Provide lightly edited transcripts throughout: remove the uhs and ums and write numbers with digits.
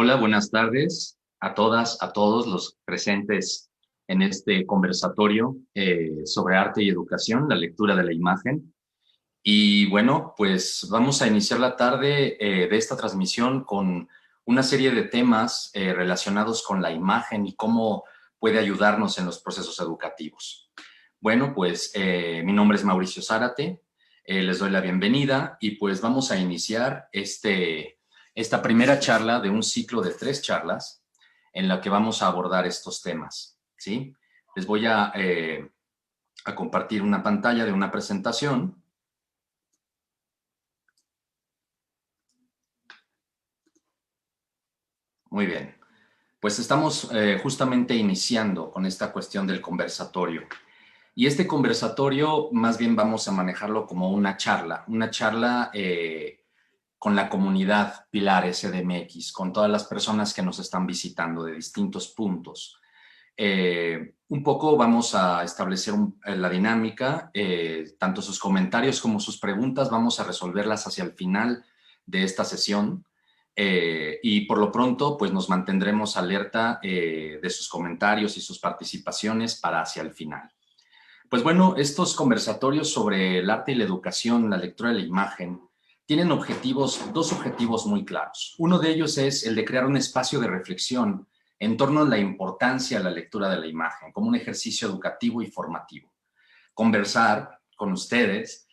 Hola, buenas tardes a todas, a todos los presentes en este conversatorio sobre arte y educación, la lectura de la imagen. Y bueno, pues vamos a iniciar la tarde de esta transmisión con una serie de temas relacionados con la imagen y cómo puede ayudarnos en los procesos educativos. Bueno, pues mi nombre es Mauricio Zárate, les doy la bienvenida y pues vamos a iniciar esta primera charla de un ciclo de 3 charlas en la que vamos a abordar estos temas, ¿sí? Les voy a compartir una pantalla de una presentación. Muy bien, pues estamos justamente iniciando con esta cuestión del conversatorio. Y este conversatorio más bien vamos a manejarlo como una charla con la comunidad Pilar SDMX, con todas las personas que nos están visitando de distintos puntos. Un poco vamos a establecer la dinámica, tanto sus comentarios como sus preguntas vamos a resolverlas hacia el final de esta sesión. Y por lo pronto, pues nos mantendremos alerta de sus comentarios y sus participaciones para hacia el final. Pues bueno, estos conversatorios sobre el arte y la educación, la lectura de la imagen, tienen dos objetivos muy claros. Uno de ellos es el de crear un espacio de reflexión en torno a la importancia de la lectura de la imagen como un ejercicio educativo y formativo. Conversar con ustedes,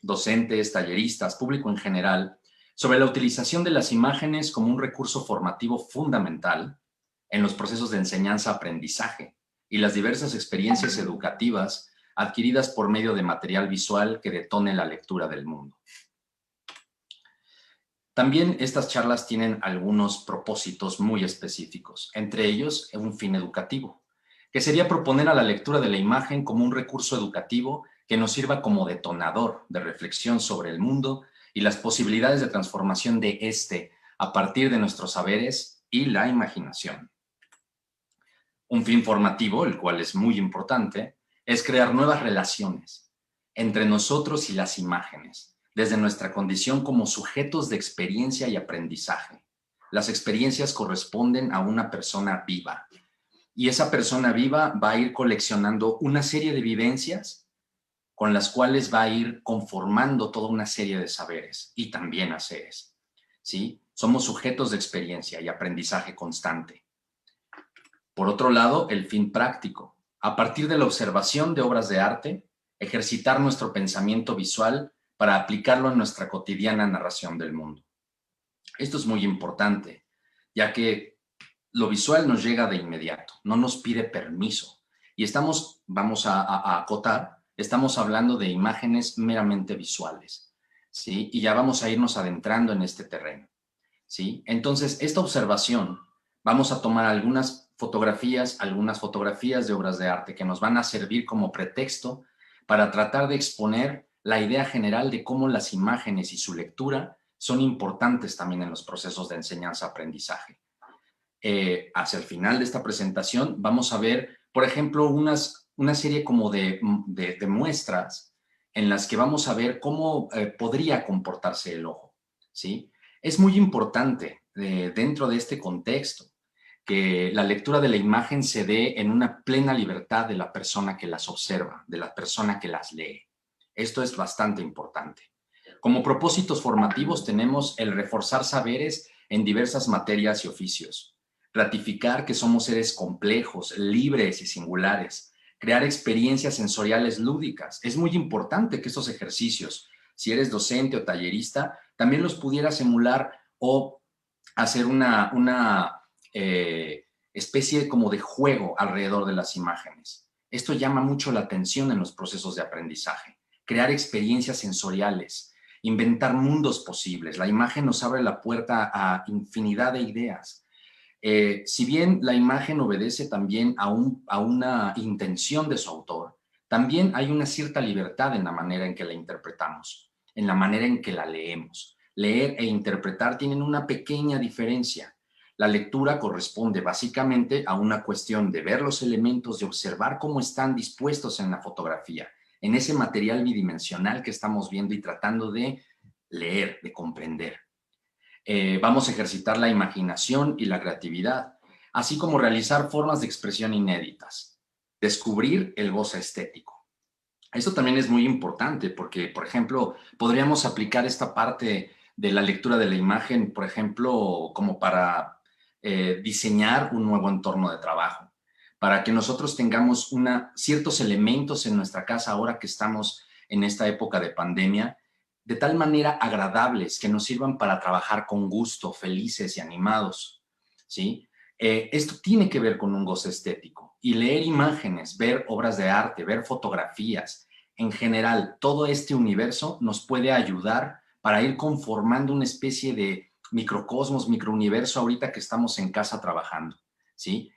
docentes, talleristas, público en general, sobre la utilización de las imágenes como un recurso formativo fundamental en los procesos de enseñanza-aprendizaje y las diversas experiencias educativas adquiridas por medio de material visual que detone la lectura del mundo. También estas charlas tienen algunos propósitos muy específicos, entre ellos un fin educativo, que sería proponer a la lectura de la imagen como un recurso educativo que nos sirva como detonador de reflexión sobre el mundo y las posibilidades de transformación de este a partir de nuestros saberes y la imaginación. Un fin formativo, el cual es muy importante, es crear nuevas relaciones entre nosotros y las imágenes, desde nuestra condición como sujetos de experiencia y aprendizaje. Las experiencias corresponden a una persona viva y esa persona viva va a ir coleccionando una serie de vivencias con las cuales va a ir conformando toda una serie de saberes y también haceres. ¿Sí? Somos sujetos de experiencia y aprendizaje constante. Por otro lado, el fin práctico. A partir de la observación de obras de arte, ejercitar nuestro pensamiento visual para aplicarlo en nuestra cotidiana narración del mundo. Esto es muy importante, ya que lo visual nos llega de inmediato, no nos pide permiso. Y vamos a acotar, estamos hablando de imágenes meramente visuales, ¿sí? Y ya vamos a irnos adentrando en este terreno, ¿sí? Entonces, esta observación, vamos a tomar algunas fotografías de obras de arte que nos van a servir como pretexto para tratar de exponer la idea general de cómo las imágenes y su lectura son importantes también en los procesos de enseñanza-aprendizaje. Hacia el final de esta presentación vamos a ver, por ejemplo, una serie como de muestras en las que vamos a ver cómo podría comportarse el ojo, ¿sí? Es muy importante dentro de este contexto que la lectura de la imagen se dé en una plena libertad de la persona que las observa, de la persona que las lee. Esto es bastante importante. Como propósitos formativos tenemos el reforzar saberes en diversas materias y oficios, ratificar que somos seres complejos, libres y singulares, crear experiencias sensoriales lúdicas. Es muy importante que estos ejercicios, si eres docente o tallerista, también los pudieras emular o hacer una especie como de juego alrededor de las imágenes. Esto llama mucho la atención en los procesos de aprendizaje. Crear experiencias sensoriales, inventar mundos posibles. La imagen nos abre la puerta a infinidad de ideas. Si bien la imagen obedece también a una intención de su autor, también hay una cierta libertad en la manera en que la interpretamos, en la manera en que la leemos. Leer e interpretar tienen una pequeña diferencia. La lectura corresponde básicamente a una cuestión de ver los elementos, de observar cómo están dispuestos en la fotografía, en ese material bidimensional que estamos viendo y tratando de leer, de comprender. Vamos a ejercitar la imaginación y la creatividad, así como realizar formas de expresión inéditas. Descubrir el goce estético. Esto también es muy importante porque, por ejemplo, podríamos aplicar esta parte de la lectura de la imagen, por ejemplo, como para diseñar un nuevo entorno de trabajo, para que nosotros tengamos ciertos elementos en nuestra casa ahora que estamos en esta época de pandemia, de tal manera agradables que nos sirvan para trabajar con gusto, felices y animados, ¿sí? Esto tiene que ver con un goce estético y leer imágenes, ver obras de arte, ver fotografías, en general, todo este universo nos puede ayudar para ir conformando una especie de microcosmos, microuniverso ahorita que estamos en casa trabajando, ¿sí?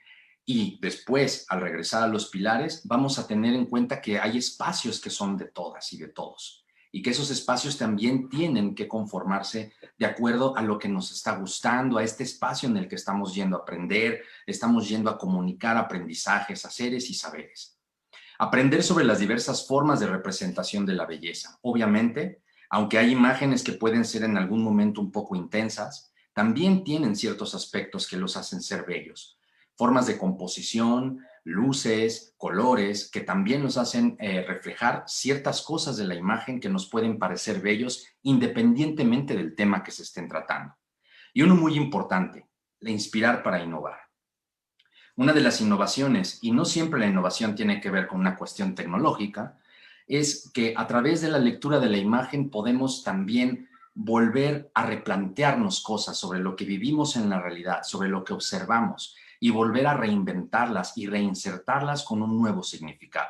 Y después, al regresar a los pilares, vamos a tener en cuenta que hay espacios que son de todas y de todos y que esos espacios también tienen que conformarse de acuerdo a lo que nos está gustando, a este espacio en el que estamos yendo a aprender, estamos yendo a comunicar aprendizajes, haceres y saberes. Aprender sobre las diversas formas de representación de la belleza. Obviamente, aunque hay imágenes que pueden ser en algún momento un poco intensas, también tienen ciertos aspectos que los hacen ser bellos. Formas de composición, luces, colores, que también nos hacen reflejar ciertas cosas de la imagen que nos pueden parecer bellos independientemente del tema que se estén tratando. Y uno muy importante, la inspirar para innovar. Una de las innovaciones, y no siempre la innovación tiene que ver con una cuestión tecnológica, es que a través de la lectura de la imagen podemos también volver a replantearnos cosas sobre lo que vivimos en la realidad, sobre lo que observamos, y volver a reinventarlas y reinsertarlas con un nuevo significado.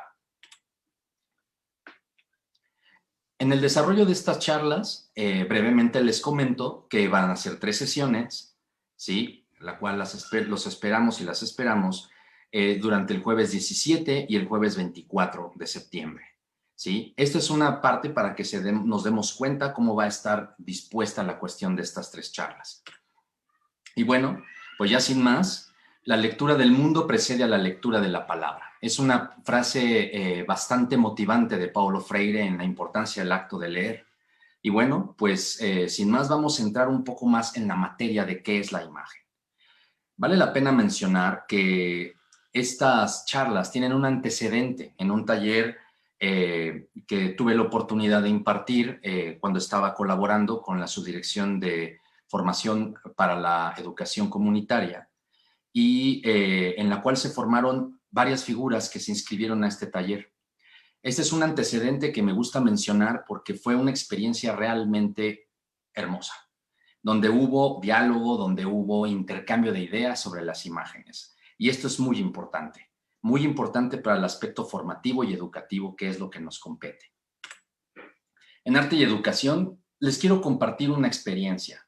En el desarrollo de estas charlas, brevemente les comento que van a ser 3 sesiones, ¿sí? La cual los esperamos y las esperamos durante el jueves 17 y el jueves 24 de septiembre, ¿sí? Esto es una parte para que nos demos cuenta cómo va a estar dispuesta la cuestión de estas 3 charlas. Y bueno, pues ya sin más, la lectura del mundo precede a la lectura de la palabra. Es una frase bastante motivante de Paulo Freire en la importancia del acto de leer. Y bueno, pues sin más vamos a entrar un poco más en la materia de qué es la imagen. Vale la pena mencionar que estas charlas tienen un antecedente en un taller que tuve la oportunidad de impartir cuando estaba colaborando con la Subdirección de Formación para la Educación Comunitaria y en la cual se formaron varias figuras que se inscribieron a este taller. Este es un antecedente que me gusta mencionar porque fue una experiencia realmente hermosa, donde hubo diálogo, donde hubo intercambio de ideas sobre las imágenes. Y esto es muy importante para el aspecto formativo y educativo, que es lo que nos compete. En arte y educación les quiero compartir una experiencia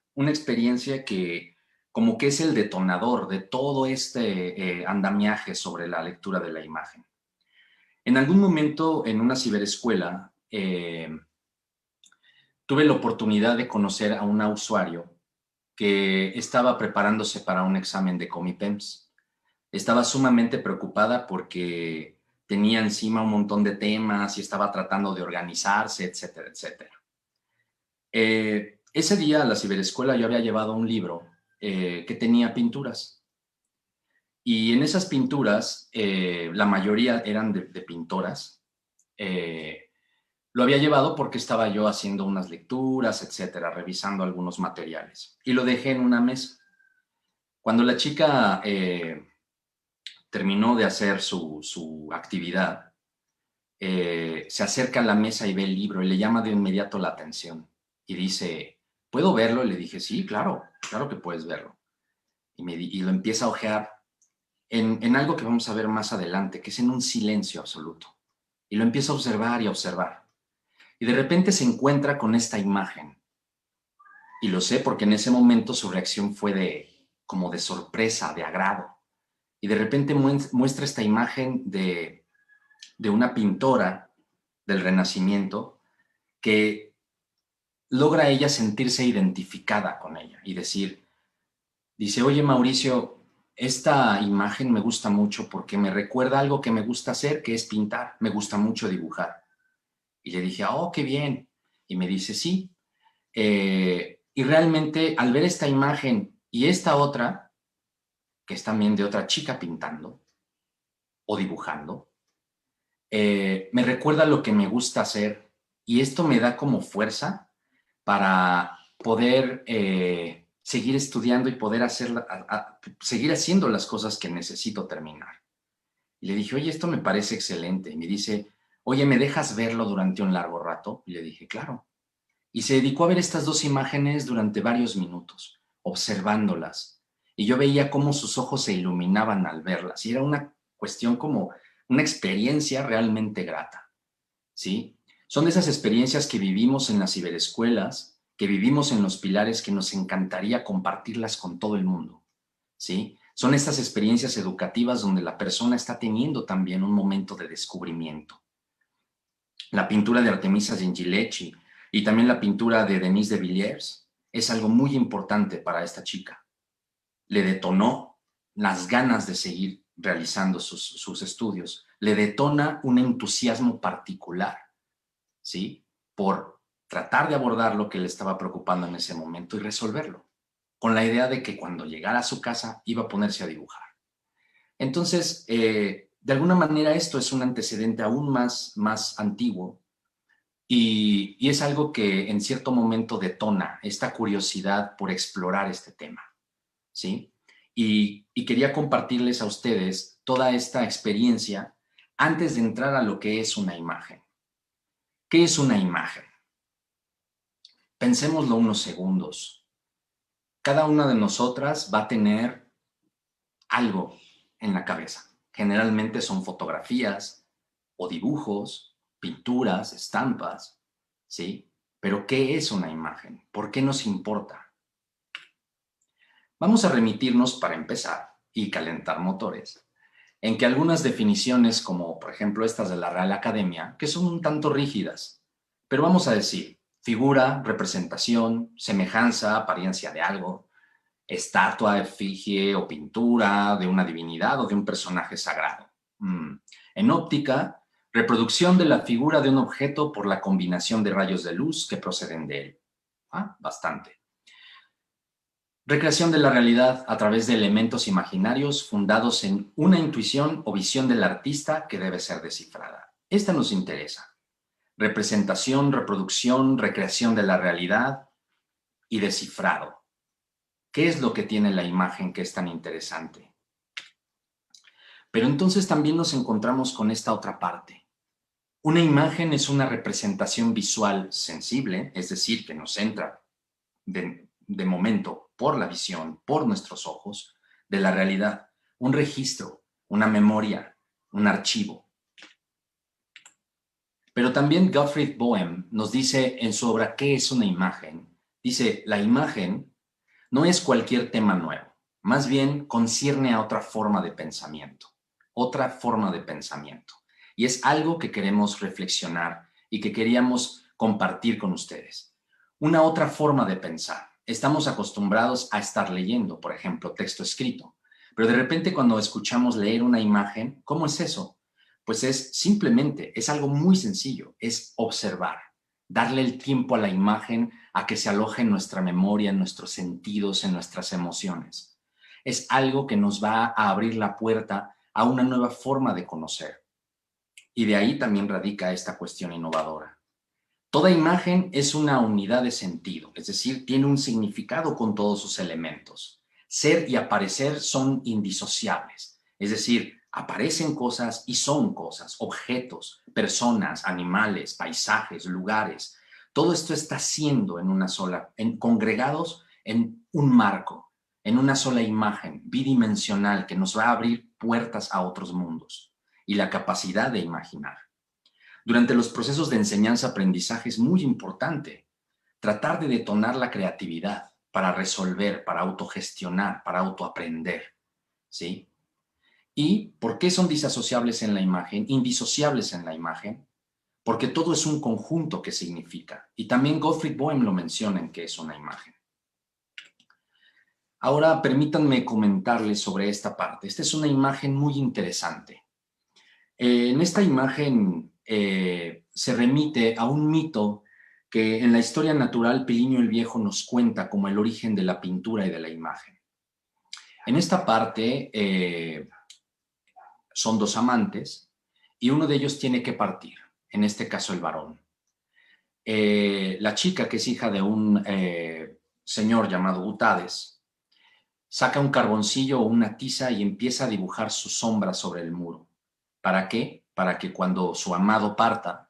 que como que es el detonador de todo este andamiaje sobre la lectura de la imagen. En algún momento en una ciberescuela tuve la oportunidad de conocer a una usuario que estaba preparándose para un examen de Comipems. Estaba sumamente preocupada porque tenía encima un montón de temas y estaba tratando de organizarse, etcétera, etcétera. Ese día a la ciberescuela yo había llevado un libro que tenía pinturas. Y en esas pinturas, la mayoría eran de pintoras. Lo había llevado porque estaba yo haciendo unas lecturas, etcétera, revisando algunos materiales. Y lo dejé en una mesa. Cuando la chica terminó de hacer su actividad, se acerca a la mesa y ve el libro y le llama de inmediato la atención. Y dice, ¿puedo verlo? Y le dije, sí, claro, claro que puedes verlo. Y lo empieza a hojear en algo que vamos a ver más adelante, que es en un silencio absoluto. Y lo empieza a observar y a observar. Y de repente se encuentra con esta imagen. Y lo sé porque en ese momento su reacción fue como de sorpresa, de agrado. Y de repente muestra esta imagen de una pintora del Renacimiento que logra ella sentirse identificada con ella y dice, oye Mauricio, esta imagen me gusta mucho porque me recuerda algo que me gusta hacer, que es pintar, me gusta mucho dibujar. Y le dije, oh, qué bien. Y me dice, sí, Y realmente al ver esta imagen y esta otra, que es también de otra chica pintando o dibujando, me recuerda lo que me gusta hacer y esto me da como fuerza para poder seguir estudiando y poder seguir haciendo las cosas que necesito terminar. Y le dije, oye, esto me parece excelente. Y me dice, oye, ¿me dejas verlo durante un largo rato? Y le dije, claro. Y se dedicó a ver estas dos imágenes durante varios minutos, observándolas. Y yo veía cómo sus ojos se iluminaban al verlas. Y era una cuestión como una experiencia realmente grata, ¿sí? Son de esas experiencias que vivimos en las ciberescuelas, que vivimos en los pilares, que nos encantaría compartirlas con todo el mundo, ¿sí? Son estas experiencias educativas donde la persona está teniendo también un momento de descubrimiento. La pintura de Artemisa Gentileschi y también la pintura de Denise de Villiers es algo muy importante para esta chica. Le detonó las ganas de seguir realizando sus estudios, le detona un entusiasmo particular, ¿sí? Por tratar de abordar lo que le estaba preocupando en ese momento y resolverlo, con la idea de que cuando llegara a su casa iba a ponerse a dibujar. Entonces, de alguna manera esto es un antecedente aún más antiguo y es algo que en cierto momento detona esta curiosidad por explorar este tema, ¿sí? Y quería compartirles a ustedes toda esta experiencia antes de entrar a lo que es una imagen. ¿Qué es una imagen? Pensémoslo unos segundos. Cada una de nosotras va a tener algo en la cabeza. Generalmente son fotografías o dibujos, pinturas, estampas, ¿sí? Pero ¿qué es una imagen? ¿Por qué nos importa? Vamos a remitirnos para empezar y calentar motores en que algunas definiciones, como por ejemplo estas de la Real Academia, que son un tanto rígidas, pero vamos a decir figura, representación, semejanza, apariencia de algo, estatua, efigie o pintura de una divinidad o de un personaje sagrado. En óptica, reproducción de la figura de un objeto por la combinación de rayos de luz que proceden de él. Bastante. Recreación de la realidad a través de elementos imaginarios fundados en una intuición o visión del artista que debe ser descifrada. Esta nos interesa. Representación, reproducción, recreación de la realidad y descifrado. ¿Qué es lo que tiene la imagen que es tan interesante? Pero entonces también nos encontramos con esta otra parte. Una imagen es una representación visual sensible, es decir, que nos entra de momento por la visión, por nuestros ojos, de la realidad. Un registro, una memoria, un archivo. Pero también Gottfried Boehm nos dice en su obra ¿Qué es una imagen? Dice, la imagen no es cualquier tema nuevo, más bien concierne a otra forma de pensamiento, otra forma de pensamiento. Y es algo que queremos reflexionar y que queríamos compartir con ustedes. Una otra forma de pensar. Estamos acostumbrados a estar leyendo, por ejemplo, texto escrito, pero de repente cuando escuchamos leer una imagen, ¿cómo es eso? Pues es algo muy sencillo, es observar, darle el tiempo a la imagen a que se aloje en nuestra memoria, en nuestros sentidos, en nuestras emociones. Es algo que nos va a abrir la puerta a una nueva forma de conocer. Y de ahí también radica esta cuestión innovadora. Toda imagen es una unidad de sentido, es decir, tiene un significado con todos sus elementos. Ser y aparecer son indisociables, es decir, aparecen cosas y son cosas, objetos, personas, animales, paisajes, lugares. Todo esto está siendo en una sola, congregados en un marco, en una sola imagen bidimensional que nos va a abrir puertas a otros mundos y la capacidad de imaginar. Durante los procesos de enseñanza-aprendizaje es muy importante tratar de detonar la creatividad para resolver, para autogestionar, para autoaprender, ¿sí? ¿Y por qué son disasociables en la imagen, indisociables en la imagen? Porque todo es un conjunto que significa. Y también Gottfried Boehm lo menciona en qué es una imagen. Ahora permítanme comentarles sobre esta parte. Esta es una imagen muy interesante. En esta imagen se remite a un mito que en la historia natural Plinio el Viejo nos cuenta como el origen de la pintura y de la imagen. En esta parte son dos amantes y uno de ellos tiene que partir, en este caso el varón. La chica, que es hija de un señor llamado Butades, saca un carboncillo o una tiza y empieza a dibujar su sombra sobre el muro. ¿Para qué? Para que cuando su amado parta,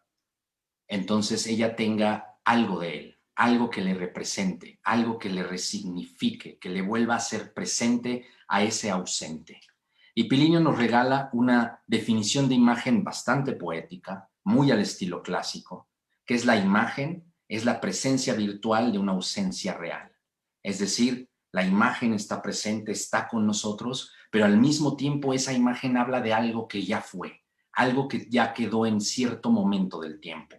entonces ella tenga algo de él, algo que le represente, algo que le resignifique, que le vuelva a ser presente a ese ausente. Y Plinio nos regala una definición de imagen bastante poética, muy al estilo clásico, que es la imagen, es la presencia virtual de una ausencia real. Es decir, la imagen está presente, está con nosotros, pero al mismo tiempo esa imagen habla de algo que ya fue, algo que ya quedó en cierto momento del tiempo,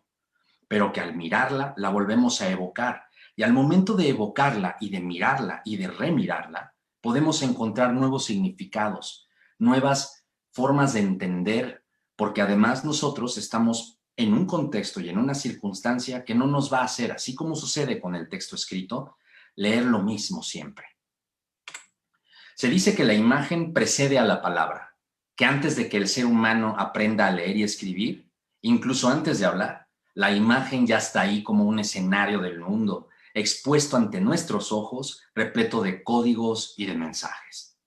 pero que al mirarla la volvemos a evocar. Y al momento de evocarla y de mirarla y de remirarla, podemos encontrar nuevos significados, nuevas formas de entender, porque además nosotros estamos en un contexto y en una circunstancia que no nos va a hacer, así como sucede con el texto escrito, leer lo mismo siempre. Se dice que la imagen precede a la palabra, que antes de que el ser humano aprenda a leer y escribir, incluso antes de hablar, la imagen ya está ahí como un escenario del mundo, expuesto ante nuestros ojos, repleto de códigos y de mensajes.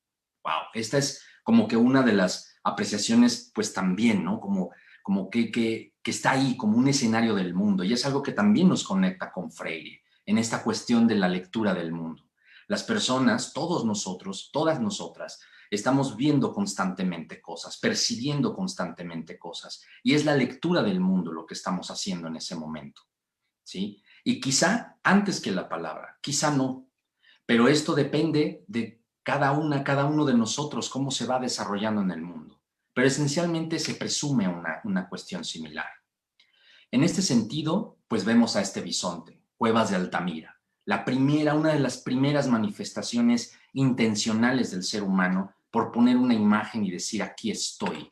Wow, esta es como que una de las apreciaciones, pues también, ¿no? Como que está ahí, como un escenario del mundo, y es algo que también nos conecta con Freire, en esta cuestión de la lectura del mundo. Las personas, todos nosotros, todas nosotras, estamos viendo constantemente cosas, percibiendo constantemente cosas, y es la lectura del mundo lo que estamos haciendo en ese momento, ¿sí? Y quizá antes que la palabra, quizá no, pero esto depende de cada uno de nosotros, cómo se va desarrollando en el mundo. Pero esencialmente se presume una cuestión similar. En este sentido, pues vemos a este bisonte, Cuevas de Altamira, una de las primeras manifestaciones intencionales del ser humano por poner una imagen y decir: aquí estoy,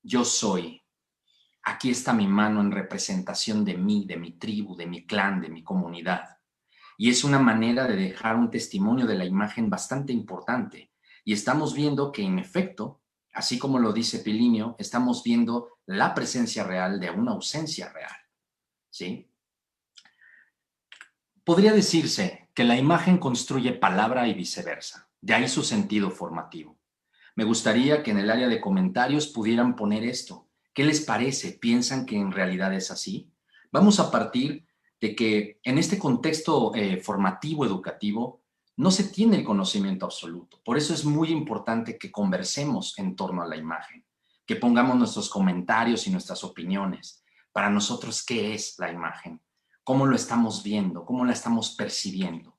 yo soy, aquí está mi mano en representación de mí, de mi tribu, de mi clan, de mi comunidad. Y es una manera de dejar un testimonio de la imagen bastante importante. Y estamos viendo que, en efecto, así como lo dice Plinio, estamos viendo la presencia real de una ausencia real, ¿sí? Podría decirse que la imagen construye palabra y viceversa, de ahí su sentido formativo. Me gustaría que en el área de comentarios pudieran poner esto. ¿Qué les parece? ¿Piensan que en realidad es así? Vamos a partir de que en este contexto formativo educativo no se tiene el conocimiento absoluto. Por eso es muy importante que conversemos en torno a la imagen, que pongamos nuestros comentarios y nuestras opiniones. Para nosotros, ¿qué es la imagen? ¿Cómo lo estamos viendo? ¿Cómo la estamos percibiendo?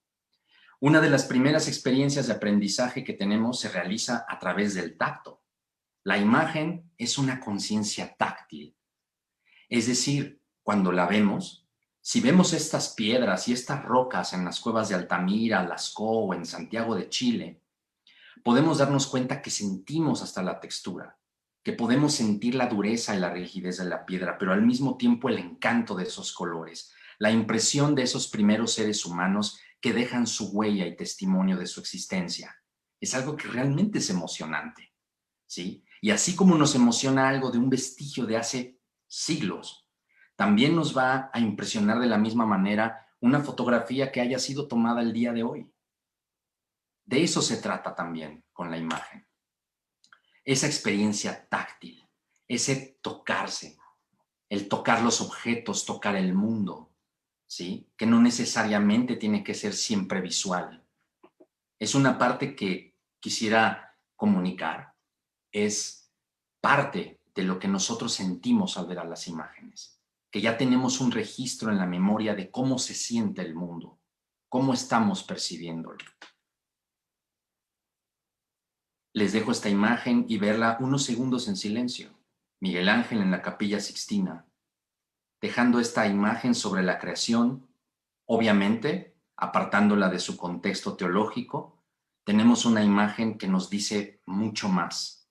Una de las primeras experiencias de aprendizaje que tenemos se realiza a través del tacto. La imagen es una conciencia táctil. Es decir, cuando la vemos, si vemos estas piedras y estas rocas en las cuevas de Altamira, Lascaux o en Santiago de Chile, podemos darnos cuenta que sentimos hasta la textura, que podemos sentir la dureza y la rigidez de la piedra, pero al mismo tiempo el encanto de esos colores, la impresión de esos primeros seres humanos que dejan su huella y testimonio de su existencia. Es algo que realmente es emocionante, ¿sí? Y así como nos emociona algo de un vestigio de hace siglos, también nos va a impresionar de la misma manera una fotografía que haya sido tomada el día de hoy. De eso se trata también con la imagen. Esa experiencia táctil, ese tocarse, el tocar los objetos, tocar el mundo, ¿sí? Que no necesariamente tiene que ser siempre visual. Es una parte que quisiera comunicar, es parte de lo que nosotros sentimos al ver a las imágenes, que ya tenemos un registro en la memoria de cómo se siente el mundo, cómo estamos percibiéndolo. Les dejo esta imagen y verla unos segundos en silencio. Miguel Ángel en la Capilla Sixtina, dejando esta imagen sobre la creación, obviamente apartándola de su contexto teológico, tenemos una imagen que nos dice mucho más,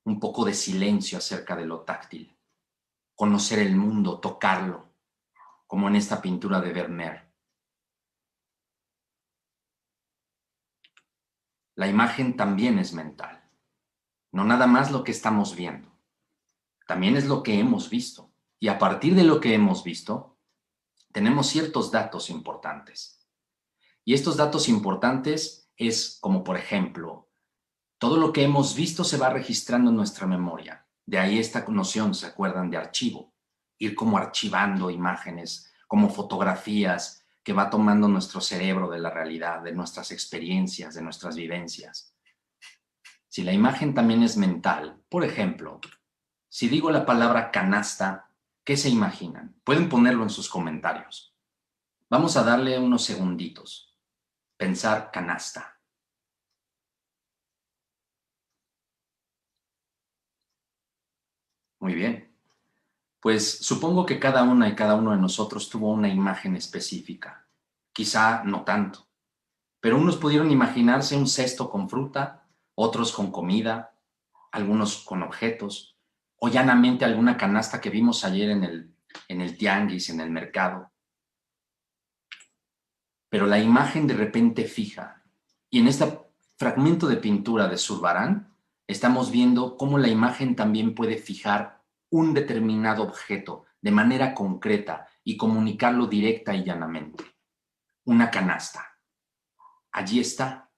un poco de silencio acerca de lo táctil, conocer el mundo, tocarlo, como en esta pintura de Vermeer. La imagen también es mental, no nada más lo que estamos viendo, también es lo que hemos visto. Y a partir de lo que hemos visto, tenemos ciertos datos importantes. Y estos datos importantes es como, por ejemplo, todo lo que hemos visto se va registrando en nuestra memoria. De ahí esta noción, ¿se acuerdan? De archivo. Ir como archivando imágenes, como fotografías que va tomando nuestro cerebro de la realidad, de nuestras experiencias, de nuestras vivencias. Si la imagen también es mental, por ejemplo, si digo la palabra canasta, ¿qué se imaginan? Pueden ponerlo en sus comentarios. Vamos a darle unos segunditos. Pensar canasta. Muy bien. Pues supongo que cada una y cada uno de nosotros tuvo una imagen específica. Quizá no tanto, pero unos pudieron imaginarse un cesto con fruta, otros con comida, algunos con objetos, o llanamente alguna canasta que vimos ayer en el tianguis, en el mercado. Pero la imagen de repente fija. Y en este fragmento de pintura de Zurbarán estamos viendo cómo la imagen también puede fijar un determinado objeto de manera concreta y comunicarlo directa y llanamente. Una canasta. Allí está.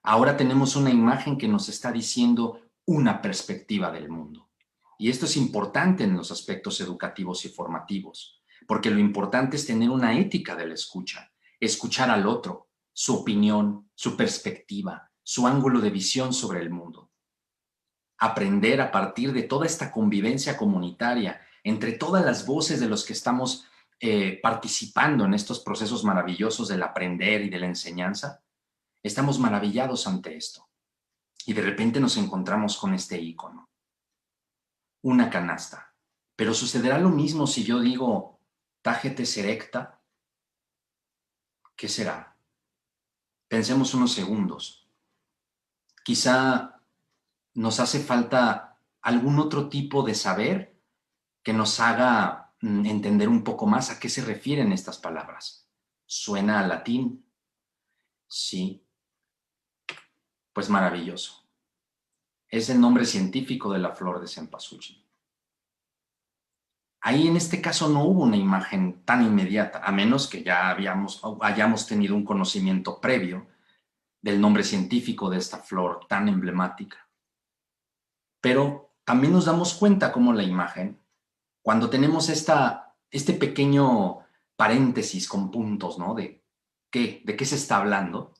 Ahora tenemos una imagen que nos está diciendo una perspectiva del mundo. Y esto es importante en los aspectos educativos y formativos, porque lo importante es tener una ética de la escucha, escuchar al otro, su opinión, su perspectiva, su ángulo de visión sobre el mundo. Aprender a partir de toda esta convivencia comunitaria, entre todas las voces de los que estamos participando en estos procesos maravillosos del aprender y de la enseñanza, estamos maravillados ante esto. Y de repente nos encontramos con este icono. Una canasta. Pero sucederá lo mismo si yo digo tágete serecta. ¿Qué será? Pensemos unos segundos. Quizá nos hace falta algún otro tipo de saber que nos haga entender un poco más a qué se refieren estas palabras. ¿Suena a latín? Sí. Pues maravilloso. Es el nombre científico de la flor de cempasúchil. Ahí en este caso no hubo una imagen tan inmediata, a menos que ya hayamos tenido un conocimiento previo del nombre científico de esta flor tan emblemática. Pero también nos damos cuenta cómo la imagen, cuando tenemos este pequeño paréntesis con puntos, ¿no? ¿De qué se está hablando?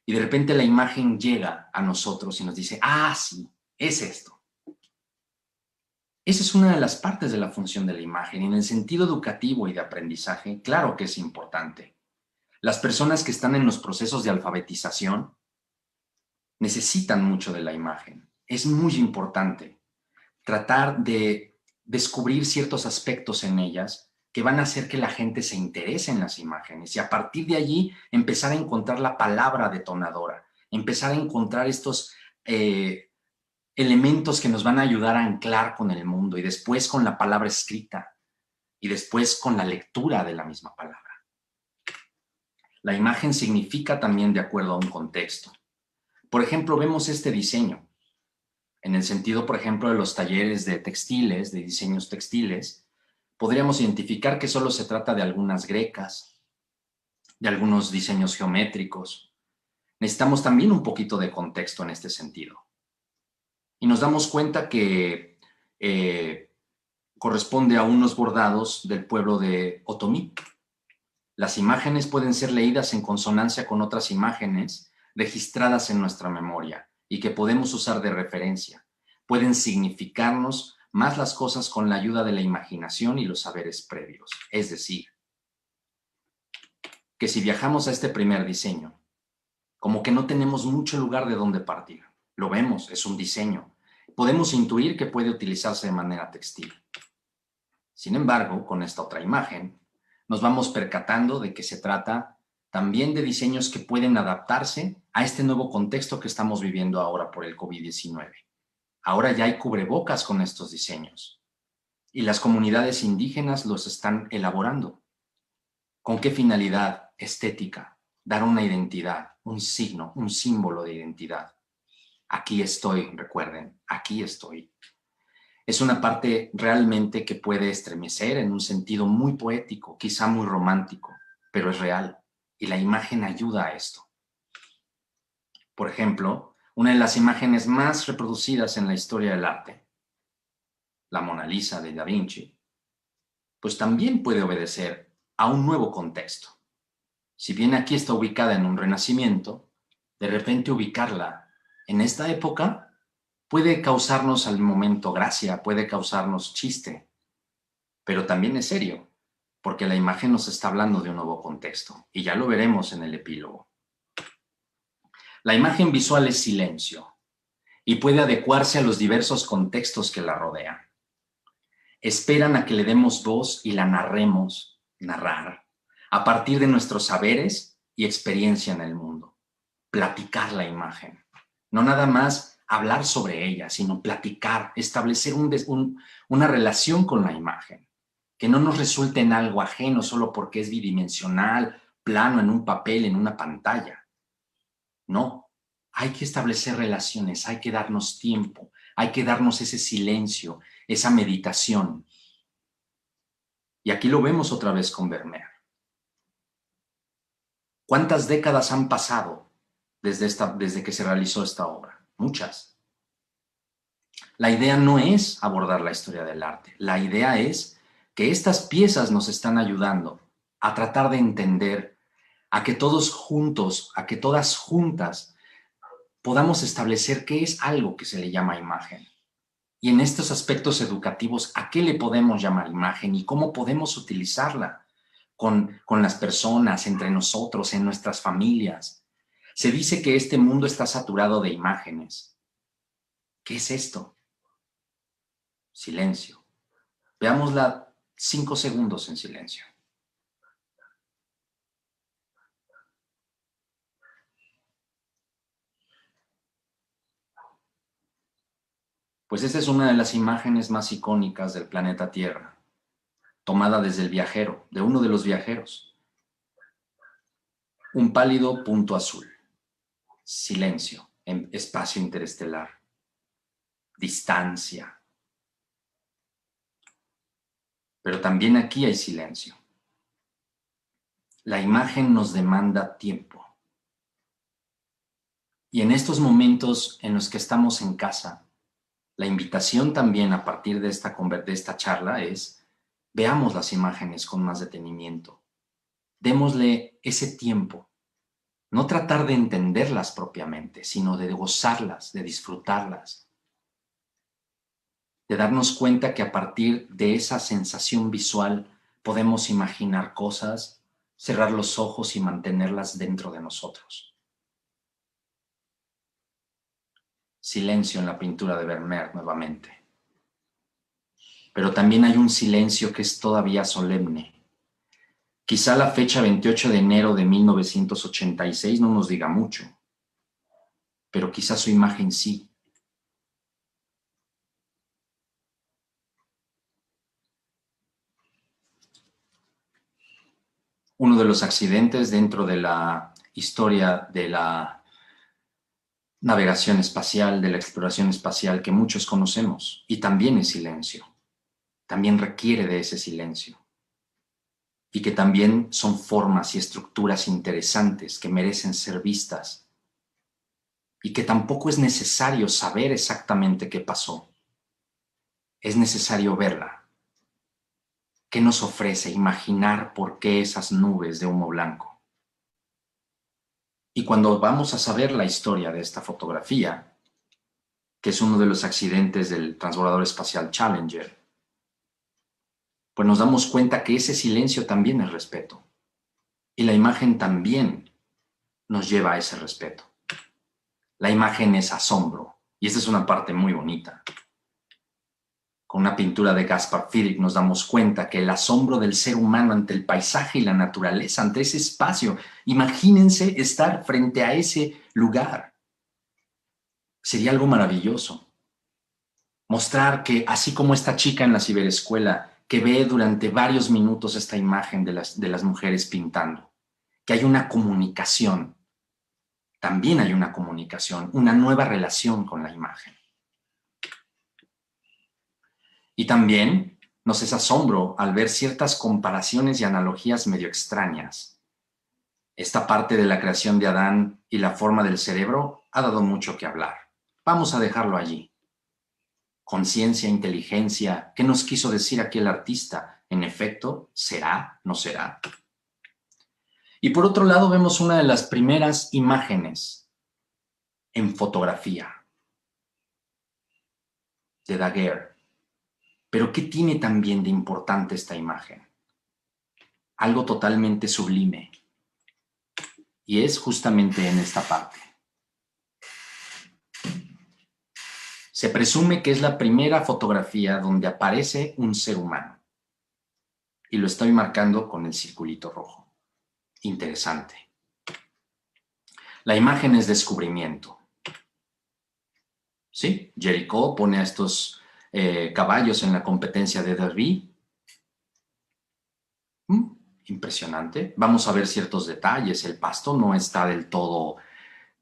Y de repente la imagen llega a nosotros y nos dice, ah, sí, es esto. Esa es una de las partes de la función de la imagen y en el sentido educativo y de aprendizaje, claro que es importante. Las personas que están en los procesos de alfabetización necesitan mucho de la imagen. Es muy importante tratar de descubrir ciertos aspectos en ellas que van a hacer que la gente se interese en las imágenes y a partir de allí empezar a encontrar la palabra detonadora, empezar a encontrar estos elementos que nos van a ayudar a anclar con el mundo y después con la palabra escrita y después con la lectura de la misma palabra. La imagen significa también de acuerdo a un contexto. Por ejemplo, vemos este diseño en el sentido, por ejemplo, de los talleres de textiles, de diseños textiles. Podríamos identificar que solo se trata de algunas grecas, de algunos diseños geométricos. Necesitamos también un poquito de contexto en este sentido. Y nos damos cuenta que corresponde a unos bordados del pueblo de Otomí. Las imágenes pueden ser leídas en consonancia con otras imágenes registradas en nuestra memoria y que podemos usar de referencia. Pueden significarnos más las cosas con la ayuda de la imaginación y los saberes previos. Es decir, que si viajamos a este primer diseño, como que no tenemos mucho lugar de donde partir. Lo vemos, es un diseño. Podemos intuir que puede utilizarse de manera textil. Sin embargo, con esta otra imagen, nos vamos percatando de que se trata también de diseños que pueden adaptarse a este nuevo contexto que estamos viviendo ahora por el COVID-19. Ahora ya hay cubrebocas con estos diseños y las comunidades indígenas los están elaborando. ¿Con qué finalidad? Estética, dar una identidad, un signo, un símbolo de identidad. Aquí estoy, recuerden, aquí estoy. Es una parte realmente que puede estremecer en un sentido muy poético, quizá muy romántico, pero es real y la imagen ayuda a esto. Por ejemplo, una de las imágenes más reproducidas en la historia del arte, la Mona Lisa de Da Vinci, pues también puede obedecer a un nuevo contexto. Si bien aquí está ubicada en un renacimiento, de repente ubicarla en esta época puede causarnos al momento gracia, puede causarnos chiste, pero también es serio, porque la imagen nos está hablando de un nuevo contexto, y ya lo veremos en el epílogo. La imagen visual es silencio, y puede adecuarse a los diversos contextos que la rodean. Esperan a que le demos voz y la narremos, narrar, a partir de nuestros saberes y experiencia en el mundo. Platicar la imagen. No nada más hablar sobre ella, sino platicar, establecer una relación con la imagen. Que no nos resulte en algo ajeno solo porque es bidimensional, plano en un papel, en una pantalla. No, hay que establecer relaciones, hay que darnos tiempo, hay que darnos ese silencio, esa meditación. Y aquí lo vemos otra vez con Vermeer. ¿Cuántas décadas han pasado desde que se realizó esta obra? Muchas. La idea no es abordar la historia del arte. La idea es que estas piezas nos están ayudando a tratar de entender, a que todos juntos, a que todas juntas podamos establecer qué es algo que se le llama imagen. Y en estos aspectos educativos, ¿a qué le podemos llamar imagen y cómo podemos utilizarla con las personas, entre nosotros, en nuestras familias? Se dice que este mundo está saturado de imágenes. ¿Qué es esto? Silencio. Veámosla 5 segundos en silencio. Pues esta es una de las imágenes más icónicas del planeta Tierra, tomada desde el viajero, de uno de los viajeros. Un pálido punto azul. Silencio en espacio interestelar. Distancia. Pero también aquí hay silencio. La imagen nos demanda tiempo. Y en estos momentos en los que estamos en casa, la invitación también a partir de esta charla es: veamos las imágenes con más detenimiento. Démosle ese tiempo. No tratar de entenderlas propiamente, sino de gozarlas, de disfrutarlas. De darnos cuenta que a partir de esa sensación visual podemos imaginar cosas, cerrar los ojos y mantenerlas dentro de nosotros. Silencio en la pintura de Vermeer nuevamente. Pero también hay un silencio que es todavía solemne. Quizá la fecha 28 de enero de 1986 no nos diga mucho, pero quizá su imagen sí. Uno de los accidentes dentro de la historia de la navegación espacial, de la exploración espacial que muchos conocemos, y también es silencio, también requiere de ese silencio, y que también son formas y estructuras interesantes que merecen ser vistas, y que tampoco es necesario saber exactamente qué pasó, es necesario verla. ¿Qué nos ofrece imaginar por qué esas nubes de humo blanco? Y cuando vamos a saber la historia de esta fotografía, que es uno de los accidentes del transbordador espacial Challenger, pues nos damos cuenta que ese silencio también es respeto. Y la imagen también nos lleva a ese respeto. La imagen es asombro, y esta es una parte muy bonita. Con una pintura de Gaspar Philipp nos damos cuenta que el asombro del ser humano ante el paisaje y la naturaleza, ante ese espacio, imagínense estar frente a ese lugar. Sería algo maravilloso. Mostrar que así como esta chica en la ciberescuela que ve durante varios minutos esta imagen de las mujeres pintando, que hay una comunicación, también hay una comunicación, una nueva relación con la imagen. Y también nos es asombro al ver ciertas comparaciones y analogías medio extrañas. Esta parte de la creación de Adán y la forma del cerebro ha dado mucho que hablar. Vamos a dejarlo allí. Conciencia, inteligencia, ¿qué nos quiso decir aquí el artista? En efecto, ¿será? ¿No será? Y por otro lado vemos una de las primeras imágenes en fotografía de Daguerre. Pero ¿qué tiene también de importante esta imagen? Algo totalmente sublime. Y es justamente en esta parte. Se presume que es la primera fotografía donde aparece un ser humano. Y lo estoy marcando con el circulito rojo. Interesante. La imagen es descubrimiento. ¿Sí? Géricault pone a estos caballos en la competencia de Derby. Impresionante. Vamos a ver ciertos detalles. El pasto no está del todo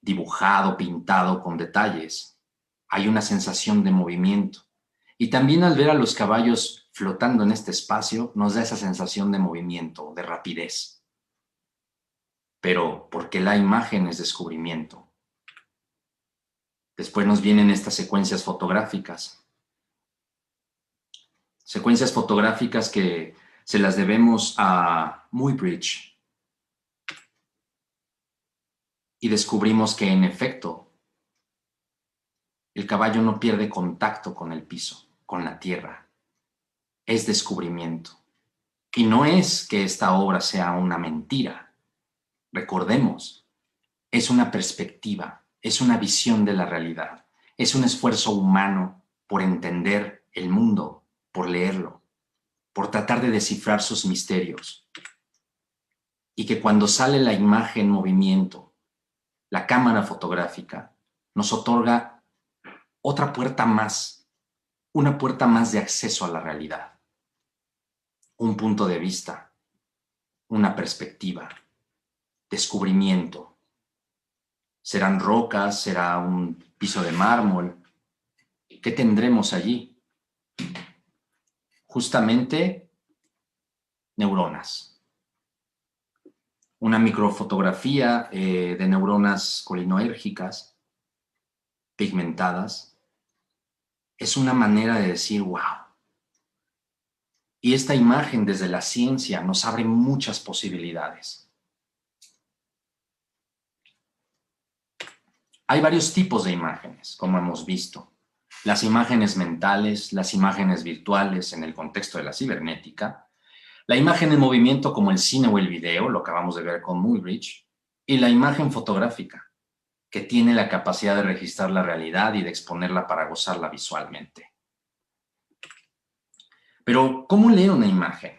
dibujado, pintado con detalles. Hay una sensación de movimiento. Y también al ver a los caballos flotando en este espacio, nos da esa sensación de movimiento, de rapidez. Pero, ¿por qué la imagen es descubrimiento? Después nos vienen estas secuencias fotográficas. Secuencias fotográficas que se las debemos a Muybridge. Y descubrimos que, en efecto, el caballo no pierde contacto con el piso, con la tierra. Es descubrimiento. Y no es que esta obra sea una mentira. Recordemos, es una perspectiva, es una visión de la realidad, es un esfuerzo humano por entender el mundo, por leerlo, por tratar de descifrar sus misterios. Y que cuando sale la imagen en movimiento, la cámara fotográfica nos otorga otra puerta más, una puerta más de acceso a la realidad, un punto de vista, una perspectiva, descubrimiento. ¿Serán rocas? ¿Será un piso de mármol? ¿Qué tendremos allí? Justamente neuronas. Una microfotografía de neuronas colinérgicas, pigmentadas. Es una manera de decir, wow. Y esta imagen desde la ciencia nos abre muchas posibilidades. Hay varios tipos de imágenes, como hemos visto. Las imágenes mentales, las imágenes virtuales en el contexto de la cibernética, la imagen en movimiento como el cine o el video, lo acabamos de ver con Muybridge, y la imagen fotográfica, que tiene la capacidad de registrar la realidad y de exponerla para gozarla visualmente. Pero, ¿cómo leer una imagen?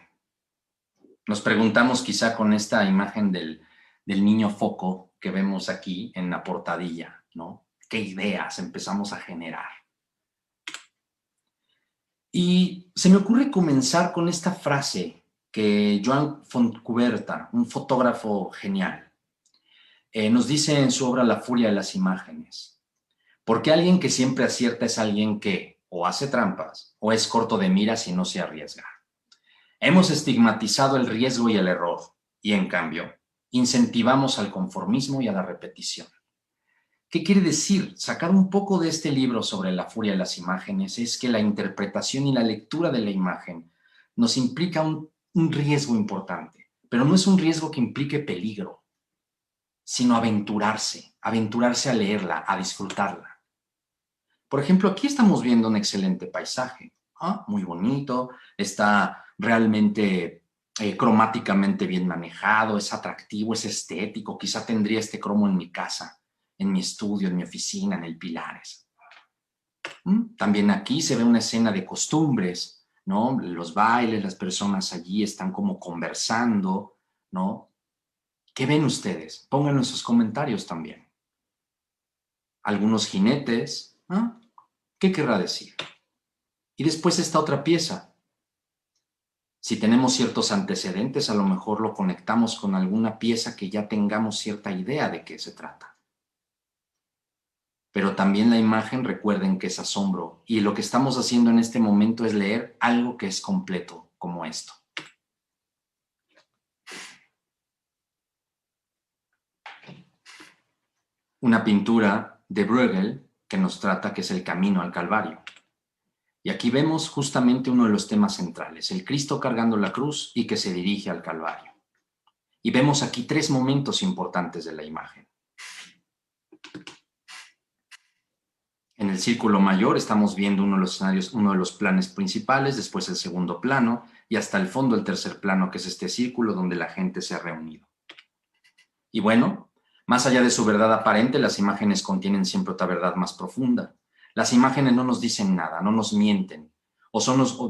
Nos preguntamos quizá con esta imagen del niño foco que vemos aquí en la portadilla, ¿no? ¿Qué ideas empezamos a generar? Y se me ocurre comenzar con esta frase que Joan Fontcuberta, un fotógrafo genial, nos dice en su obra La furia de las imágenes. Porque alguien que siempre acierta es alguien que o hace trampas o es corto de miras y no se arriesga. Hemos estigmatizado el riesgo y el error y, en cambio, incentivamos al conformismo y a la repetición. ¿Qué quiere decir? Sacar un poco de este libro sobre la furia de las imágenes es que la interpretación y la lectura de la imagen nos implica un riesgo importante, pero no es un riesgo que implique peligro, sino aventurarse a leerla, a disfrutarla. Por ejemplo, aquí estamos viendo un excelente paisaje, muy bonito, está realmente cromáticamente bien manejado, es atractivo, es estético, quizá tendría este cromo en mi casa, en mi estudio, en mi oficina, en el Pilares. También aquí se ve una escena de costumbres, ¿no? Los bailes, las personas allí están como conversando, ¿no? ¿Qué ven ustedes? Pónganlo en sus comentarios también. Algunos jinetes, ¿qué querrá decir? Y después esta otra pieza. Si tenemos ciertos antecedentes, a lo mejor lo conectamos con alguna pieza que ya tengamos cierta idea de qué se trata. Pero también la imagen, recuerden que es asombro, y lo que estamos haciendo en este momento es leer algo que es completo, como esto. Una pintura de Bruegel que nos trata que es el camino al Calvario. Y aquí vemos justamente uno de los temas centrales, el Cristo cargando la cruz y que se dirige al Calvario. Y vemos aquí tres momentos importantes de la imagen. En el círculo mayor estamos viendo uno de los escenarios, uno de los planes principales, después el segundo plano y hasta el fondo el tercer plano, que es este círculo donde la gente se ha reunido. Y bueno, más allá de su verdad aparente, las imágenes contienen siempre otra verdad más profunda. Las imágenes no nos dicen nada, no nos mienten, o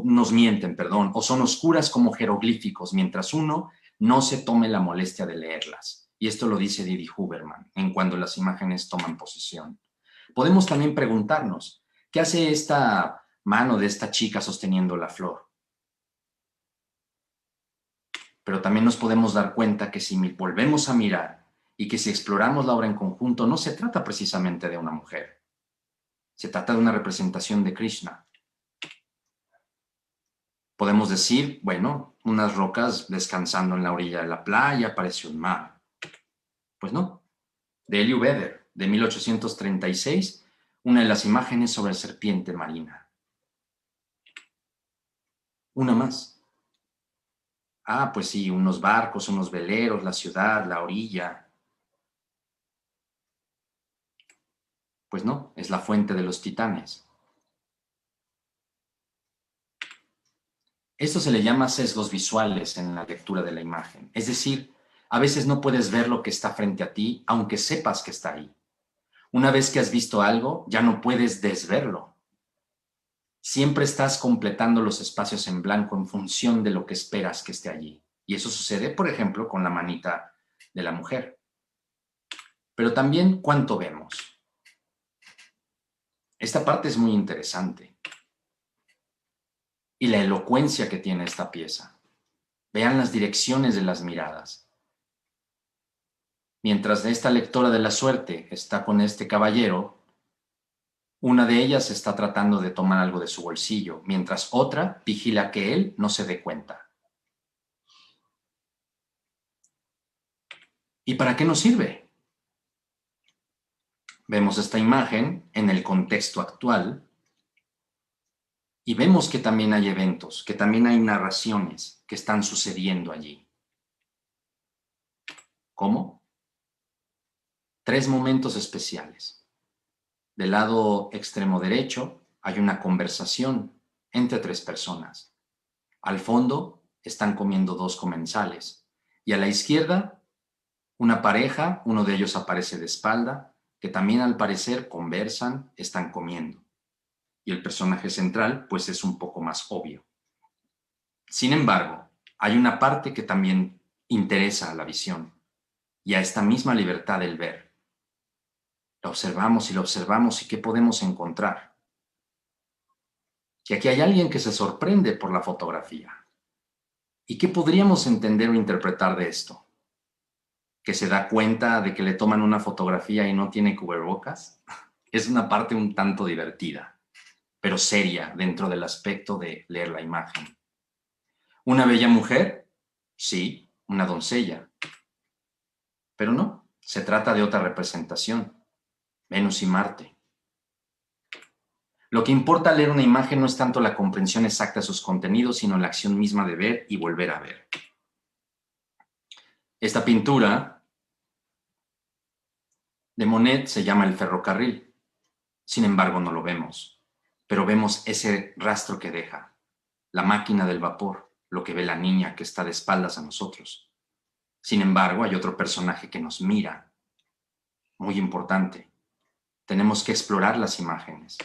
nos mienten, perdón, o son oscuras como jeroglíficos, mientras uno no se tome la molestia de leerlas. Y esto lo dice Didi Huberman en cuando las imágenes toman posesión. Podemos también preguntarnos, ¿qué hace esta mano de esta chica sosteniendo la flor? Pero también nos podemos dar cuenta que si volvemos a mirar y que si exploramos la obra en conjunto, no se trata precisamente de una mujer. Se trata de una representación de Krishna. Podemos decir, bueno, unas rocas descansando en la orilla de la playa, parece un mar. Pues no. De Elihu Vedder, de 1836, una de las imágenes sobre serpiente marina. Una más. Ah, pues sí, unos barcos, unos veleros, la ciudad, la orilla. Pues no, es la fuente de los titanes. Esto se le llama sesgos visuales en la lectura de la imagen. Es decir, a veces no puedes ver lo que está frente a ti, aunque sepas que está ahí. Una vez que has visto algo, ya no puedes desverlo. Siempre estás completando los espacios en blanco en función de lo que esperas que esté allí. Y eso sucede, por ejemplo, con la manita de la mujer. Pero también, ¿cuánto vemos? Esta parte es muy interesante. Y la elocuencia que tiene esta pieza. Vean las direcciones de las miradas. Mientras esta lectora de la suerte está con este caballero, una de ellas está tratando de tomar algo de su bolsillo, mientras otra vigila que él no se dé cuenta. ¿Y para qué nos sirve? Vemos esta imagen en el contexto actual y vemos que también hay eventos, que también hay narraciones que están sucediendo allí. ¿Cómo? Tres momentos especiales. Del lado extremo derecho hay una conversación entre tres personas. Al fondo están comiendo dos comensales y a la izquierda una pareja, uno de ellos aparece de espalda, que también al parecer conversan, están comiendo. Y el personaje central pues es un poco más obvio. Sin embargo, hay una parte que también interesa a la visión y a esta misma libertad del ver. La observamos y ¿qué podemos encontrar? Que aquí hay alguien que se sorprende por la fotografía. ¿Y qué podríamos entender o interpretar de esto? ¿Que se da cuenta de que le toman una fotografía y no tiene cubrebocas? Es una parte un tanto divertida, pero seria dentro del aspecto de leer la imagen. ¿Una bella mujer? Sí, una doncella. Pero no, se trata de otra representación, Venus y Marte. Lo que importa al leer una imagen no es tanto la comprensión exacta de sus contenidos, sino la acción misma de ver y volver a ver. Esta pintura de Monet se llama El ferrocarril. Sin embargo, no lo vemos, pero vemos ese rastro que deja, la máquina del vapor, lo que ve la niña que está de espaldas a nosotros. Sin embargo, hay otro personaje que nos mira, muy importante. Tenemos que explorar las imágenes.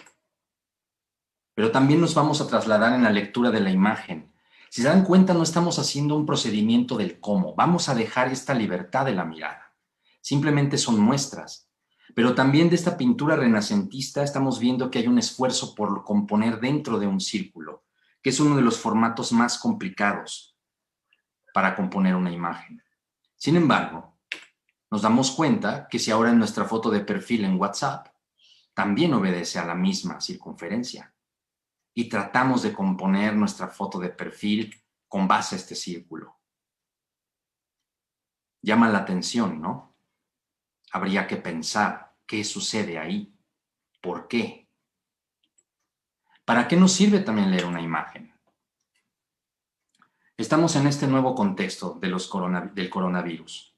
Pero también nos vamos a trasladar en la lectura de la imagen. Si se dan cuenta, no estamos haciendo un procedimiento del cómo. Vamos a dejar esta libertad de la mirada. Simplemente son muestras. Pero también de esta pintura renacentista estamos viendo que hay un esfuerzo por componer dentro de un círculo, que es uno de los formatos más complicados para componer una imagen. Sin embargo, nos damos cuenta que si ahora en nuestra foto de perfil en WhatsApp también obedece a la misma circunferencia y tratamos de componer nuestra foto de perfil con base a este círculo. Llama la atención, ¿no? Habría que pensar qué sucede ahí, por qué. ¿Para qué nos sirve también leer una imagen? Estamos en este nuevo contexto de del coronavirus.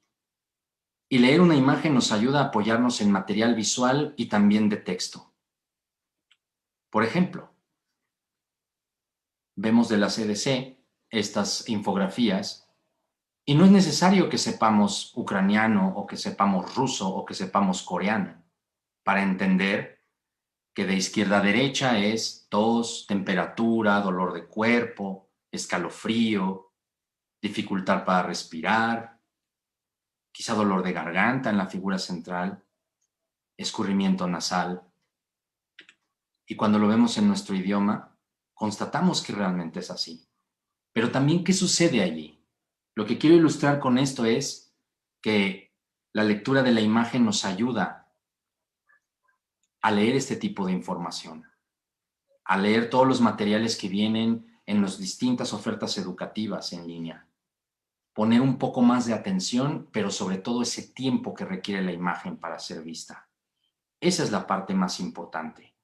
Y leer una imagen nos ayuda a apoyarnos en material visual y también de texto. Por ejemplo, vemos de la CDC estas infografías y no es necesario que sepamos ucraniano o que sepamos ruso o que sepamos coreano para entender que de izquierda a derecha es tos, temperatura, dolor de cuerpo, escalofrío, dificultad para respirar, quizá dolor de garganta en la figura central, escurrimiento nasal. Y cuando lo vemos en nuestro idioma, constatamos que realmente es así. Pero también, ¿qué sucede allí? Lo que quiero ilustrar con esto es que la lectura de la imagen nos ayuda a leer este tipo de información, a leer todos los materiales que vienen en las distintas ofertas educativas en línea, poner un poco más de atención, pero sobre todo ese tiempo que requiere la imagen para ser vista. Esa es la parte más importante.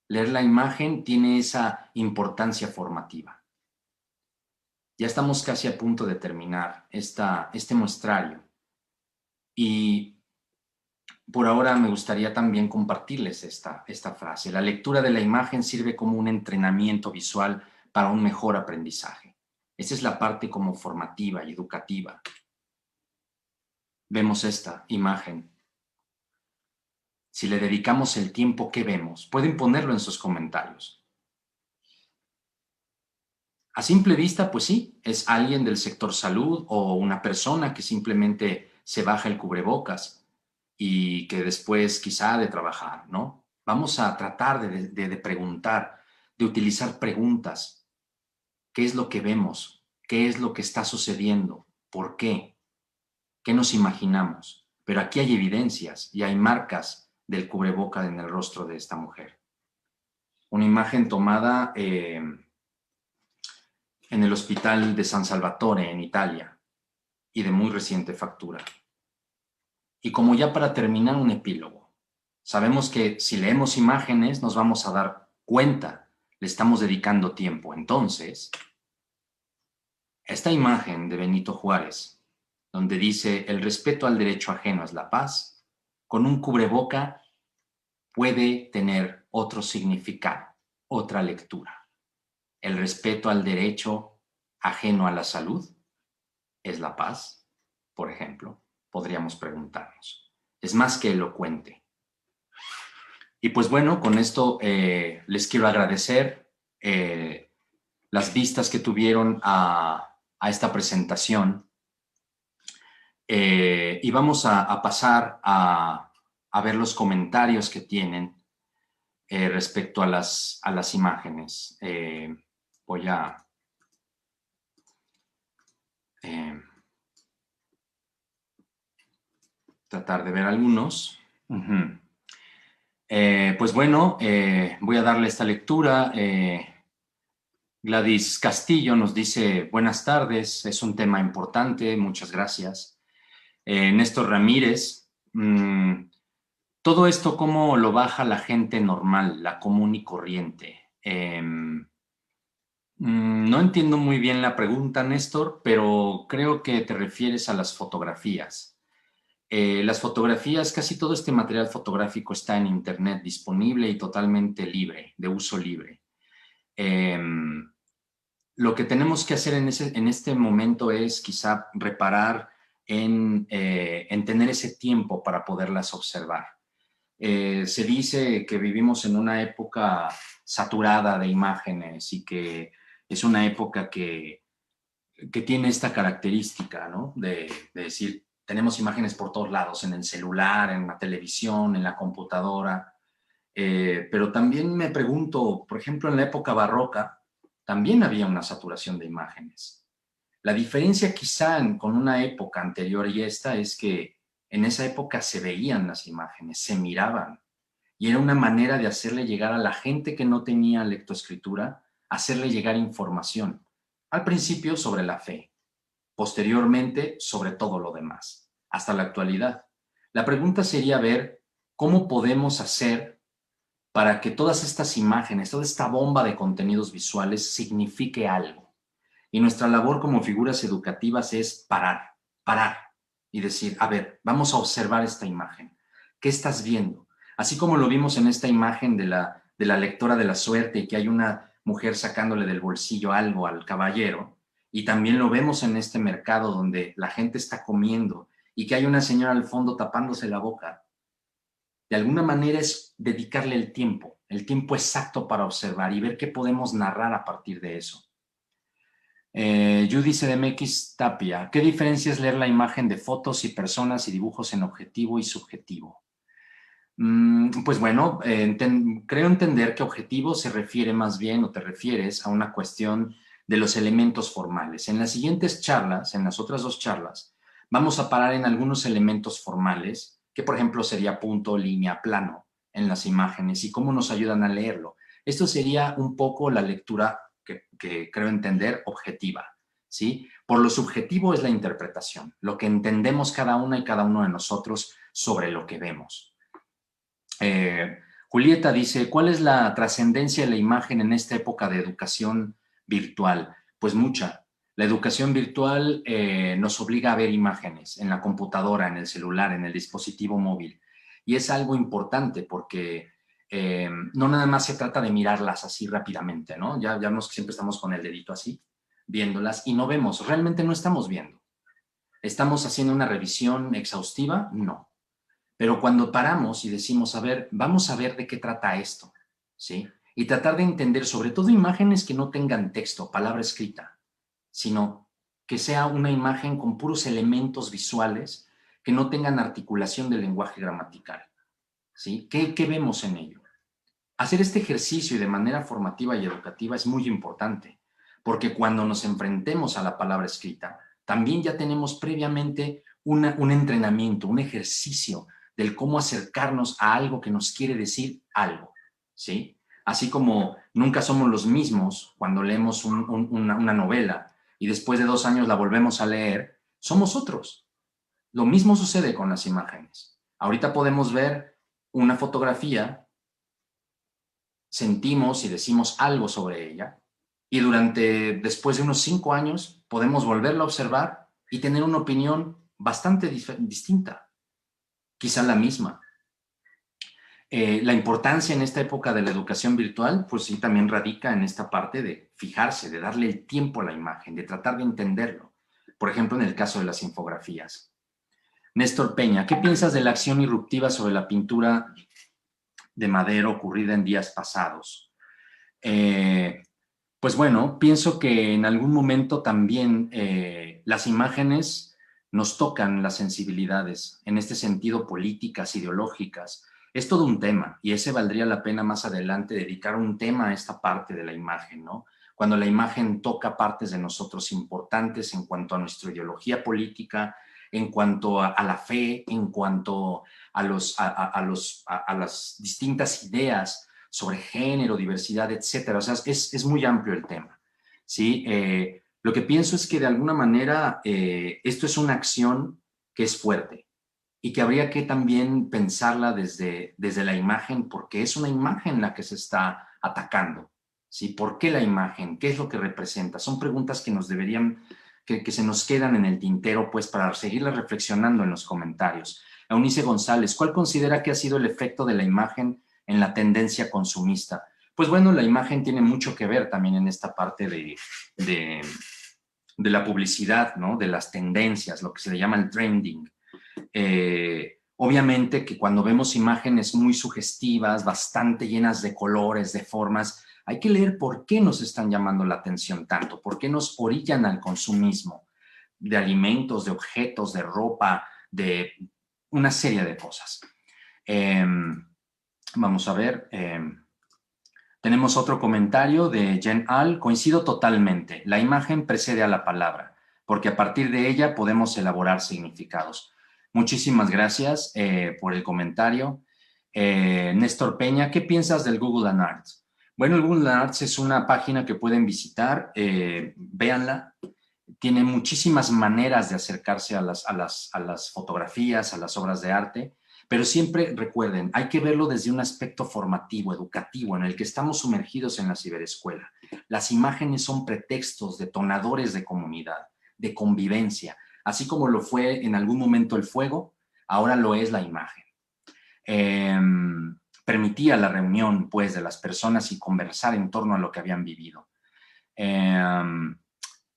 Leer la imagen tiene esa importancia formativa. Ya estamos casi a punto de terminar este muestrario y por ahora me gustaría también compartirles esta frase. La lectura de la imagen sirve como un entrenamiento visual para un mejor aprendizaje. Esa es la parte como formativa y educativa. Vemos esta imagen. Si le dedicamos el tiempo que vemos, pueden ponerlo en sus comentarios. A simple vista, pues sí, es alguien del sector salud o una persona que simplemente se baja el cubrebocas y que después quizá ha de trabajar, ¿no? Vamos a tratar de preguntar, de utilizar preguntas. ¿Qué es lo que vemos? ¿Qué es lo que está sucediendo? ¿Por qué? ¿Qué nos imaginamos? Pero aquí hay evidencias y hay marcas del cubreboca en el rostro de esta mujer. Una imagen tomada en el hospital de San Salvatore, en Italia, y de muy reciente factura. Y como ya para terminar, un epílogo. Sabemos que si leemos imágenes nos vamos a dar cuenta, le estamos dedicando tiempo. Entonces, esta imagen de Benito Juárez, donde dice el respeto al derecho ajeno es la paz, con un cubreboca puede tener otro significado, otra lectura. El respeto al derecho ajeno a la salud es la paz, por ejemplo, podríamos preguntarnos. Es más que elocuente. Y pues bueno, con esto les quiero agradecer las vistas que tuvieron a esta presentación. Y vamos a pasar a ver los comentarios que tienen respecto a las imágenes. Voy a tratar de ver algunos. Pues bueno, voy a darle esta lectura. Gladys Castillo nos dice, buenas tardes, es un tema importante, muchas gracias. Néstor Ramírez, todo esto, ¿cómo lo baja la gente normal, la común y corriente? No entiendo muy bien la pregunta, Néstor, pero creo que te refieres a las fotografías. Las fotografías, casi todo este material fotográfico está en Internet disponible y totalmente libre, de uso libre. Lo que tenemos que hacer en este momento es quizá reparar en tener ese tiempo para poderlas observar. Se dice que vivimos en una época saturada de imágenes y que es una época que tiene esta característica, ¿no? De decir, tenemos imágenes por todos lados, en el celular, en la televisión, en la computadora. Pero también me pregunto, por ejemplo, en la época barroca, también había una saturación de imágenes. La diferencia quizá con una época anterior y esta es que en esa época se veían las imágenes, se miraban, y era una manera de hacerle llegar a la gente que no tenía lectoescritura, hacerle llegar información. Al principio sobre la fe, posteriormente sobre todo lo demás, hasta la actualidad. La pregunta sería ver cómo podemos hacer para que todas estas imágenes, toda esta bomba de contenidos visuales signifique algo. Y nuestra labor como figuras educativas es parar y decir, a ver, vamos a observar esta imagen. ¿Qué estás viendo? Así como lo vimos en esta imagen de la lectora de la suerte y que hay una mujer sacándole del bolsillo algo al caballero, y también lo vemos en este mercado donde la gente está comiendo y que hay una señora al fondo tapándose la boca, de alguna manera es dedicarle el tiempo exacto para observar y ver qué podemos narrar a partir de eso. Judy CDMX Tapia, ¿qué diferencia es leer la imagen de fotos y personas y dibujos en objetivo y subjetivo? Pues bueno, creo entender que objetivo se refiere más bien o te refieres a una cuestión de los elementos formales. En las siguientes charlas, en las otras dos charlas, vamos a parar en algunos elementos formales, que por ejemplo sería punto, línea, plano en las imágenes y cómo nos ayudan a leerlo. Esto sería un poco la lectura que creo entender objetiva, ¿sí? Por lo subjetivo es la interpretación, lo que entendemos cada una y cada uno de nosotros sobre lo que vemos. Julieta dice, ¿cuál es la trascendencia de la imagen en esta época de educación virtual? Pues mucha. La educación virtual nos obliga a ver imágenes en la computadora, en el celular, en el dispositivo móvil. Y es algo importante porque no nada más se trata de mirarlas así rápidamente, ¿no? Ya vemos que siempre estamos con el dedito así, viéndolas y no vemos, realmente no estamos viendo. ¿Estamos haciendo una revisión exhaustiva? No. Pero cuando paramos y decimos, a ver, vamos a ver de qué trata esto, ¿sí? Y tratar de entender, sobre todo imágenes que no tengan texto, palabra escrita, sino que sea una imagen con puros elementos visuales que no tengan articulación del lenguaje gramatical, ¿sí? ¿Qué vemos en ello? Hacer este ejercicio y de manera formativa y educativa es muy importante, porque cuando nos enfrentemos a la palabra escrita, también ya tenemos previamente un entrenamiento, un ejercicio del cómo acercarnos a algo que nos quiere decir algo, ¿sí? Así como nunca somos los mismos cuando leemos una novela y después de 2 años la volvemos a leer, somos otros. Lo mismo sucede con las imágenes. Ahorita podemos ver una fotografía, sentimos y decimos algo sobre ella y después de unos 5 años, podemos volverla a observar y tener una opinión bastante distinta, quizá la misma. La importancia en esta época de la educación virtual, pues sí, también radica en esta parte de fijarse, de darle el tiempo a la imagen, de tratar de entenderlo. Por ejemplo, en el caso de las infografías. Néstor Peña, ¿qué piensas de la acción irruptiva sobre la pintura de Madero ocurrida en días pasados? Pues bueno, pienso que en algún momento también las imágenes nos tocan las sensibilidades, en este sentido políticas, ideológicas. Es todo un tema y ese valdría la pena más adelante dedicar un tema a esta parte de la imagen, ¿no? Cuando la imagen toca partes de nosotros importantes en cuanto a nuestra ideología política, en cuanto a la fe, en cuanto a las distintas ideas sobre género, diversidad, etcétera. O sea, es muy amplio el tema, ¿sí? Lo que pienso es que de alguna manera esto es una acción que es fuerte y que habría que también pensarla desde la imagen, porque es una imagen la que se está atacando, ¿sí? ¿Por qué la imagen? ¿Qué es lo que representa? Son preguntas que nos deberían, que se nos quedan en el tintero, pues, para seguirlas reflexionando en los comentarios. Eunice González, ¿cuál considera que ha sido el efecto de la imagen en la tendencia consumista? Pues bueno, la imagen tiene mucho que ver también en esta parte de, de la publicidad, ¿no? De las tendencias, lo que se le llama el trending. Obviamente que cuando vemos imágenes muy sugestivas, bastante llenas de colores, de formas, hay que leer por qué nos están llamando la atención tanto, por qué nos orillan al consumismo de alimentos, de objetos, de ropa, de una serie de cosas. Vamos a ver. Tenemos otro comentario de Jen Al. Coincido totalmente. La imagen precede a la palabra, porque a partir de ella podemos elaborar significados. Muchísimas gracias por el comentario. Néstor Peña, ¿qué piensas del Google Arts? Bueno, el Google Arts es una página que pueden visitar, véanla. Tiene muchísimas maneras de acercarse a las fotografías, a las obras de arte. Pero siempre recuerden, hay que verlo desde un aspecto formativo, educativo, en el que estamos sumergidos en la ciberescuela. Las imágenes son pretextos, detonadores de comunidad, de convivencia. Así como lo fue en algún momento el fuego, ahora lo es la imagen. Permitía la reunión, pues, de las personas y conversar en torno a lo que habían vivido. Hay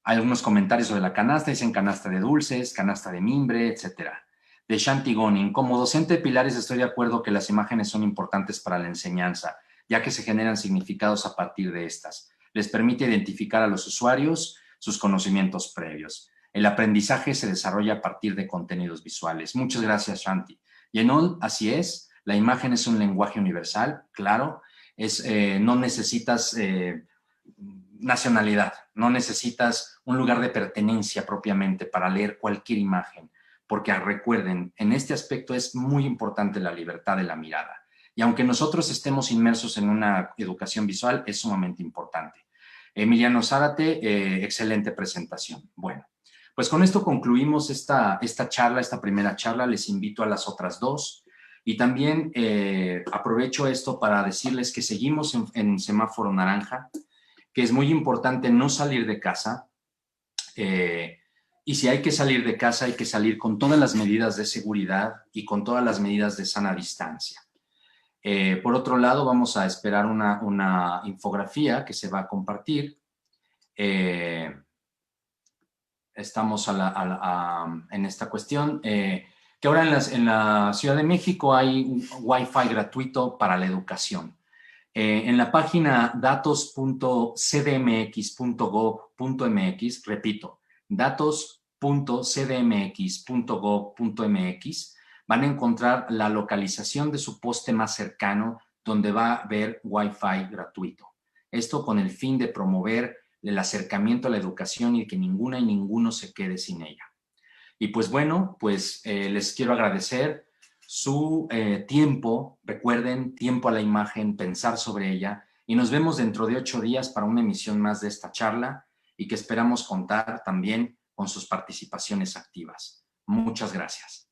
algunos comentarios sobre la canasta, dicen canasta de dulces, canasta de mimbre, etcétera. De Shanti Gonin, como docente de pilares estoy de acuerdo que las imágenes son importantes para la enseñanza, ya que se generan significados a partir de estas. Les permite identificar a los usuarios sus conocimientos previos. El aprendizaje se desarrolla a partir de contenidos visuales. Muchas gracias, Shanti. Yenol, así es, la imagen es un lenguaje universal, claro, no necesitas nacionalidad, no necesitas un lugar de pertenencia propiamente para leer cualquier imagen, porque recuerden, en este aspecto es muy importante la libertad de la mirada. Y aunque nosotros estemos inmersos en una educación visual, es sumamente importante. Emiliano Zárate, excelente presentación. Bueno, pues con esto concluimos esta charla, esta primera charla. Les invito a las otras dos. Y también aprovecho esto para decirles que seguimos en semáforo naranja, que es muy importante no salir de casa. Y si hay que salir de casa, hay que salir con todas las medidas de seguridad y con todas las medidas de sana distancia. Por otro lado, vamos a esperar una infografía que se va a compartir. Estamos en esta cuestión, que ahora en la Ciudad de México hay un Wi-Fi gratuito para la educación. En la página datos.cdmx.gov.mx, repito, datos.cdmx.gov.mx, van a encontrar la localización de su poste más cercano donde va a haber Wi-Fi gratuito. Esto con el fin de promover el acercamiento a la educación y que ninguna y ninguno se quede sin ella. Y pues bueno, pues les quiero agradecer su tiempo, recuerden, tiempo a la imagen, pensar sobre ella, y nos vemos dentro de 8 días para una emisión más de esta charla y que esperamos contar también con sus participaciones activas. Muchas gracias.